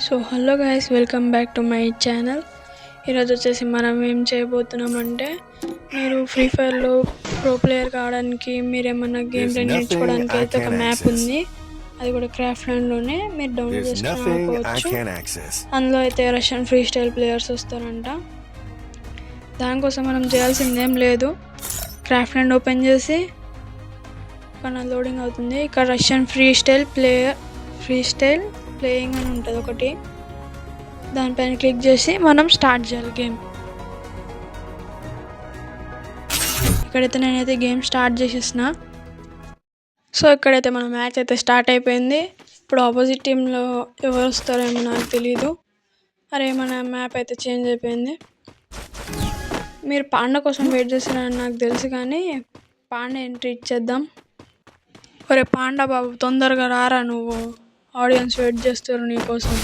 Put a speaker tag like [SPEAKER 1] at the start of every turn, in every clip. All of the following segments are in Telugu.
[SPEAKER 1] So hello guys, welcome back to my channel. ఈరోజు వచ్చేసి మనం ఏం చేయబోతున్నామంటే, మీరు ఫ్రీ ఫైర్లో ప్రో ప్లేయర్ కావడానికి, మీరు ఏమన్నా గేమ్ ప్లే నేర్చుకోవడానికి అయితే ఒక మ్యాప్ ఉంది. అది కూడా క్రాఫ్ట్ ల్యాండ్లోనే మీరు డౌన్లోడ్ చేసుకుని ఆడుకోవచ్చు. అందులో అయితే రష్యన్ ఫ్రీ స్టైల్ ప్లేయర్స్ వస్తారంట. దానికోసం మనం చేయాల్సింది ఏం లేదు, క్రాఫ్ట్ ల్యాండ్ ఓపెన్ చేసి ఇక్కడ లోడింగ్ అవుతుంది. ఇక్కడ రష్యన్ ఫ్రీ స్టైల్ ప్లేయింగ్ అని ఉంటుంది ఒకటి, దానిపైన క్లిక్ చేసి మనం స్టార్ట్ చేయాలి గేమ్. ఇక్కడైతే నేనైతే గేమ్ స్టార్ట్ చేసేసిన. సో ఇక్కడైతే మన మ్యాచ్ అయితే స్టార్ట్ అయిపోయింది. ఇప్పుడు ఆపోజిట్ టీంలో ఎవరు వస్తారో ఏమో నాకు తెలీదు. అరే మన మ్యాప్ అయితే చేంజ్ అయిపోయింది. మీరు పాండా కోసం వెయిట్ చేస్తున్నారని నాకు తెలుసు, కానీ పాండా ఎంట్రీ ఇచ్చేద్దాం. ఒరే పాండా బాబు, తొందరగా రారా, నువ్వు ఆడియన్స్ వెయిట్ చేస్తారు నీకోసం.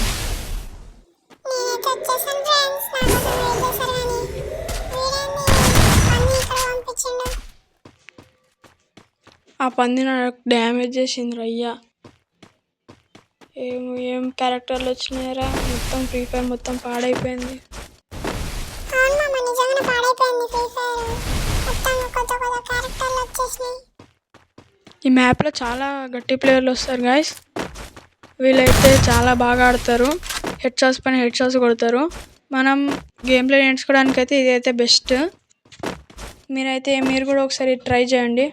[SPEAKER 1] ఆ పంది నాకు డ్యామేజ్ చేసింది రయ్యా. ఏం క్యారెక్టర్లు వచ్చినాయరా, మొత్తం ఫ్రీ ఫైర్ మొత్తం పాడైపోయింది. ఈ మ్యాప్లో చాలా గట్టి ప్లేయర్లు వస్తారు గాయస్. వీళ్ళైతే చాలా బాగా ఆడతారు, హెడ్ షాట్స్ పైన హెడ్ షాట్స్ కొడతారు. మనం గేమ్ ప్లే నేర్చుకోవడానికి అయితే ఇదైతే బెస్ట్. మీరు కూడా ఒకసారి ట్రై చేయండి.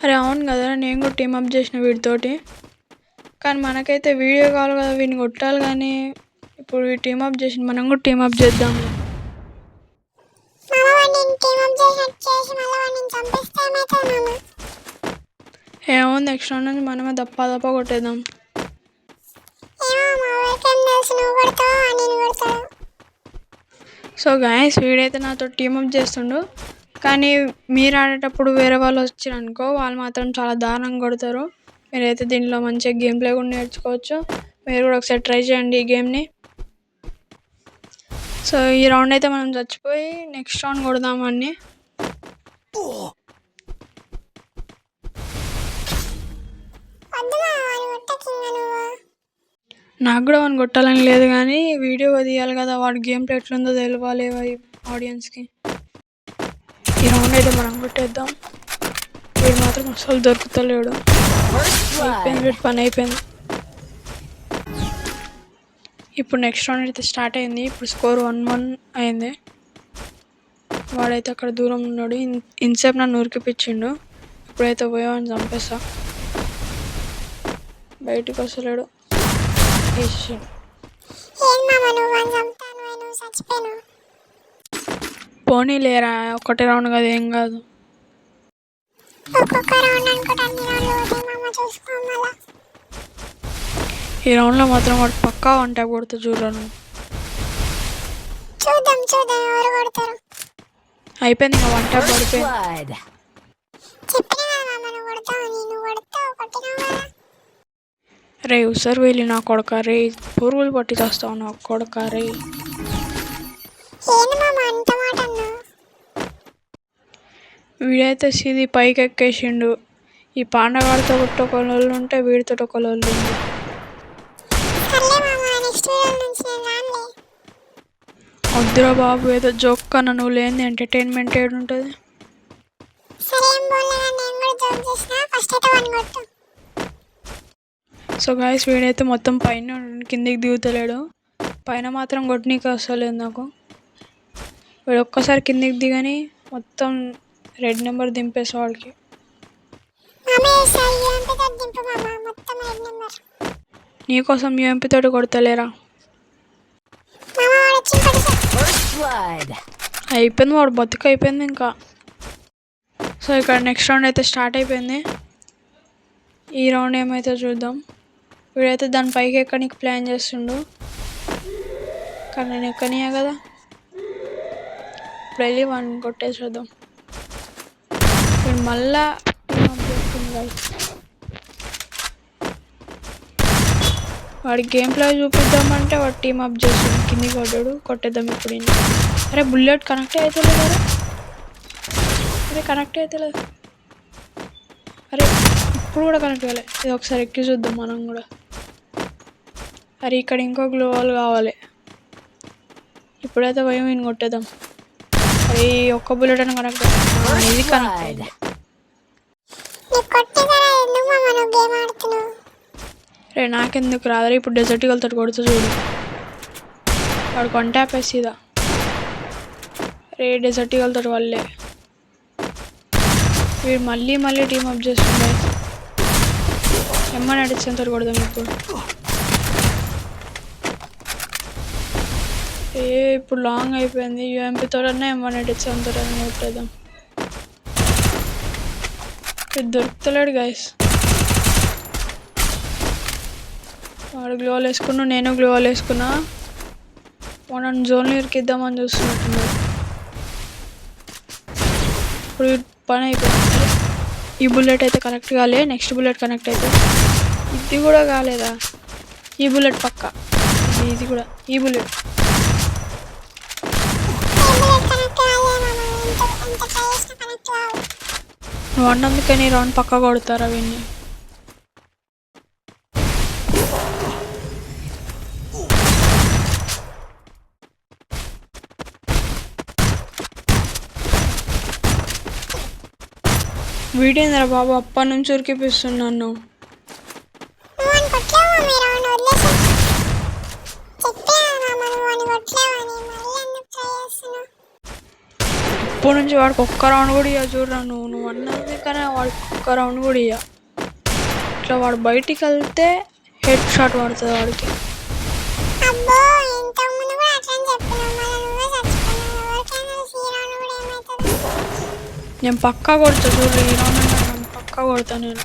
[SPEAKER 1] అరే అవును కదా, నేను కూడా టీమప్ చేసిన వీడితోటి, కానీ మనకైతే వీడియో కావాలి కదా, వీడిని కొట్టాలి. కానీ ఇప్పుడు టీమప్ చేసి మనం కూడా టీమప్ చేద్దాం. ఏముంది, నెక్స్ట్ రౌండ్ నుంచి మనమే దప్ప కొట్టేద్దాం. సో గాయస్, వీడైతే నాతో టీమప్ చేస్తుండు, కానీ మీరు ఆడేటప్పుడు వేరే వాళ్ళు వచ్చారనుకో, వాళ్ళు మాత్రం చాలా దారుణంగా కొడతారు. మీరైతే దీనిలో మంచిగా గేమ్ ప్లే కూడా నేర్చుకోవచ్చు. మీరు కూడా ఒకసారి ట్రై చేయండి ఈ గేమ్ని. సో ఈ రౌండ్ అయితే మనం చచ్చిపోయి నెక్స్ట్ రౌండ్ కొడదామని. నాకు కూడా వాడిని కొట్టాలని లేదు, కానీ వీడియో తీయాలి కదా, వాడి గేమ్ ప్లే ఎట్లుందో తెలియాలి ఆడియన్స్కి. ఈ రౌండ్ అయితే మనం కొట్టేద్దాం. వీడు మాత్రం అసలు దొరుకుతలేడు. అయిపోయింది, పని అయిపోయింది. ఇప్పుడు నెక్స్ట్ రౌండ్ అయితే స్టార్ట్ అయింది. ఇప్పుడు స్కోర్ 1-1 అయింది. వాడైతే అక్కడ దూరం ఉన్నాడు, ఇన్సేపు నన్ను ఉరికిపించిండు. ఇప్పుడైతే పోయామని చంపేస్తా. బయటకు వస్తలేడు. పోనీ లేరా, ఒకటే రౌండ్ కదా, ఏం కాదు. ఈ రౌండ్లో మాత్రం వాడు పక్కా వన్ ట్యాప్ కొడుతూ చూడను. అయిపోయింది, ఇంకా వన్ ట్యాప్ పడిపోయింది. రే ఉసరు వెళ్ళి నా కొడక రే, పురుగులు పట్టి చేస్తావు నా కొడక రే. వీడైతే సీది పైకి ఎక్కేసిండు. ఈ పాండగాడితో ఒకళ్ళు ఉంటే వీడితో ఒకళ్ళు ఉంది. వద్దురా బాబు, ఏదో జోక్ కన్నా నువ్వు లేని ఎంటర్టైన్మెంట్ ఏడుంటుంది. సో గాయస్, వీడైతే మొత్తం పైన కిందికి దిగుతలేడు. పైన మాత్రం కొట్టనీకి వస్తలేదు నాకు. వీడు ఒక్కసారి కిందికి దిగని మొత్తం రెడ్ నెంబర్ దింపేసా వాడికి. నీకోసం యూఎంపీ తోటి కొడతలేరా. అయిపోయింది, వాడు బతుకు అయిపోయింది ఇంకా. సో ఇక్కడ నెక్స్ట్ రౌండ్ అయితే స్టార్ట్ అయిపోయింది. ఈ రౌండ్ ఏమైతే చూద్దాం. వీడైతే దాని పైకి ఎక్కడానికి ప్లాన్ చేస్తుండు, కానీ నేను ఎక్కనియా కదా. ఇప్పుడు వెళ్ళి వాడిని కొట్టేసి చూద్దాం. వీడు మళ్ళా వాడి గేమ్ ప్లే చూపిద్దామంటే వాడు టీమ్ అప్ చేస్తుంది, కింది కొట్టాడు. కొట్టేద్దాం ఇప్పుడు. అరే బుల్లెట్ కనెక్ట్ అవుతలేదు కదా. అరే కనెక్ట్ అవుతలేదు. అరే ఇప్పుడు కూడా కనెక్ట్ కాలే. ఇది ఒకసారి ఎక్కి చూద్దాం మనం కూడా. అరే ఇక్కడ ఇంకో గ్లో వాల్ కావాలి. ఇప్పుడైతే భయం ఈయన కొట్టేద్దాం. అరే ఒక్క బుల్లెట్ అని కనెక్ట్. ఇది కనెక్ట్ అయింది. రే నాకెందుకు రాదరే. ఇప్పుడు డెజర్ట్ ఈగల్తో కొడుతూ చూడు. వాడు కొంటాపేసి ఇదా. రే డెజర్ట్ ఈగల్తో వల్లే వీడు మళ్ళీ టీమ్ అప్ చేస్తుండే. ఎమ్మని అడిచేంత కొడదాం ఇప్పుడు. ఇప్పుడు లాంగ్ అయిపోయింది. యూఎంపీతోనే ఎమ్మని అడిచేంత కొట్టేద్దాం. ఇది దొరుకుతలేడు గైస్. వాడు గ్లోవాల్ వేసుకున్నా, నేను గ్లోవాల్ వేసుకున్నా. వాడు జోన్లో ఇరికిద్దామని చూస్తున్నట్టున్నాడు. ఇప్పుడు పని అయిపోయింది. ఈ బుల్లెట్ అయితే కనెక్ట్ కాలే. నెక్స్ట్ బుల్లెట్ కనెక్ట్ అయితే ఇది కూడా కాలేదా? ఈ బుల్లెట్ పక్క. ఇది కూడా ఈ బుల్లెట్. నువ్వు అన్నందుకని రౌండ్ పక్క కొడతారు అవన్నీ. వీడేంద్రా బాబు అప్పటి నుంచి ఉరికిపిస్తున్నాను. ఇప్పటి నుంచి వాడికి ఒక్క రౌండ్ కూడా ఇయ్య. చూడరా నువ్వు అన్నది కానీ వాడికి ఒక్క రౌండ్ కూడా ఇయ్య. ఇట్లా వాడు బయటికి వెళ్తే హెడ్ షాట్ పడుతుంది వాడికి. నేను పక్కా కొడతా చూడు. ఈ రౌండ్ నన్ను పక్కా కొడతా నేను.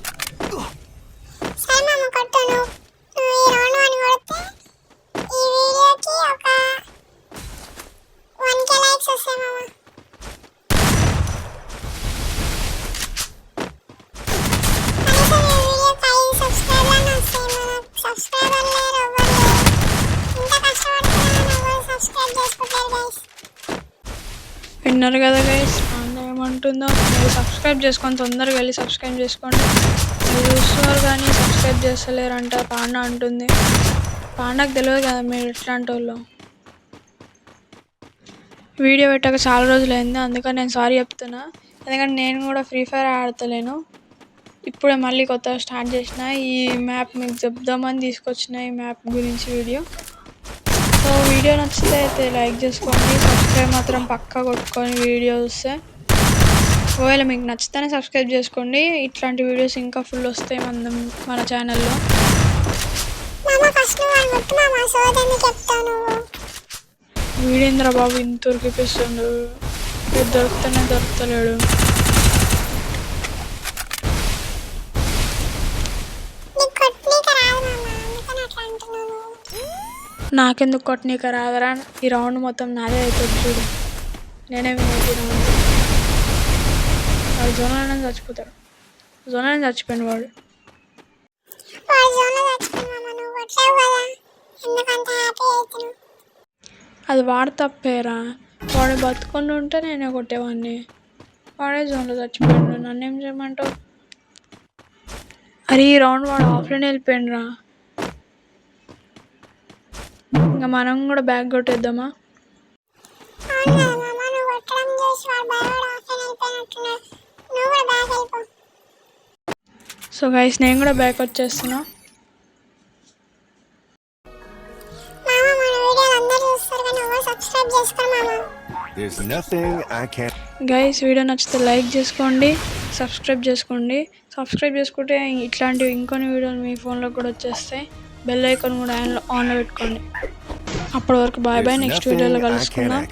[SPEAKER 1] విన్నారు కదా గైస్ ఏమంటుందో. మీరు సబ్స్క్రైబ్ చేసుకొని తొందరగా వెళ్ళి సబ్స్క్రైబ్ చేసుకోండి. మీరు చూస్తున్నారు కానీ సబ్స్క్రైబ్ చేస్తలేరంట పాండా అంటుంది. పాండాకు తెలియదు కదా మీరు ఎట్లాంటి వాళ్ళు. వీడియో పెట్టాక చాలా రోజులు అయింది, అందుకని నేను సారీ చెప్తున్నా. ఎందుకంటే నేను కూడా ఫ్రీ ఫైర్ ఆడతలేను. ఇప్పుడే మళ్ళీ కొత్తగా స్టార్ట్ చేసిన. ఈ మ్యాప్ మీకు చెప్దామని తీసుకొచ్చిన ఈ మ్యాప్ గురించి వీడియో. సో వీడియో నచ్చితే అయితే లైక్ చేసుకోండి. సబ్స్క్రైబ్ మాత్రం పక్కా కొట్టుకొని వీడియో చూస్తే. ఒకవేళ మీకు నచ్చితేనే సబ్స్క్రైబ్ చేసుకోండి. ఇట్లాంటి వీడియోస్ ఇంకా ఫుల్ వస్తాయి మన ఛానల్లో. వీడేంద్ర బాబు ఇంత ఉరికిపిస్తుండు. దొరుకుతలేడు. నాకెందుకు కొట్టనీక రాదరా? ఈ రౌండ్ మొత్తం నాదే అవుతుంది చూడు. నేనే వినేది రౌండ్. వాడు జోన్లోనే చచ్చిపోతాడు. జోన్లోనే చచ్చిపోయాడు వాడు. అది వాడు తప్పేరా. వాడు బతుకొని ఉంటే నేనే కొట్టేవాడిని. వాడే జోన్లో చచ్చిపోయాడు. నన్నేం చేయమంటావు? అరే ఈ రౌండ్ వాడు ఆఫ్లైన్ వెళ్ళిపోయాడు రా. ఇంకా మనం కూడా బ్యాగ్ కొట్టేద్దామా? సో గైస్ నేను కూడా బ్యాక్ వచ్చేస్తున్నా. గైస్ వీడియో నచ్చితే లైక్ చేసుకోండి, సబ్స్క్రైబ్ చేసుకోండి. సబ్స్క్రైబ్ చేసుకుంటే ఇట్లాంటివి ఇంకొన్ని వీడియోలు మీ ఫోన్లో కూడా వచ్చేస్తాయి. బెల్ ఐకాన్ కూడా ఆన్లో పెట్టుకోండి. అప్పటి వరకు బాయ్ బాయ్. నెక్స్ట్ వీడియోలో కలుసుకుందాం.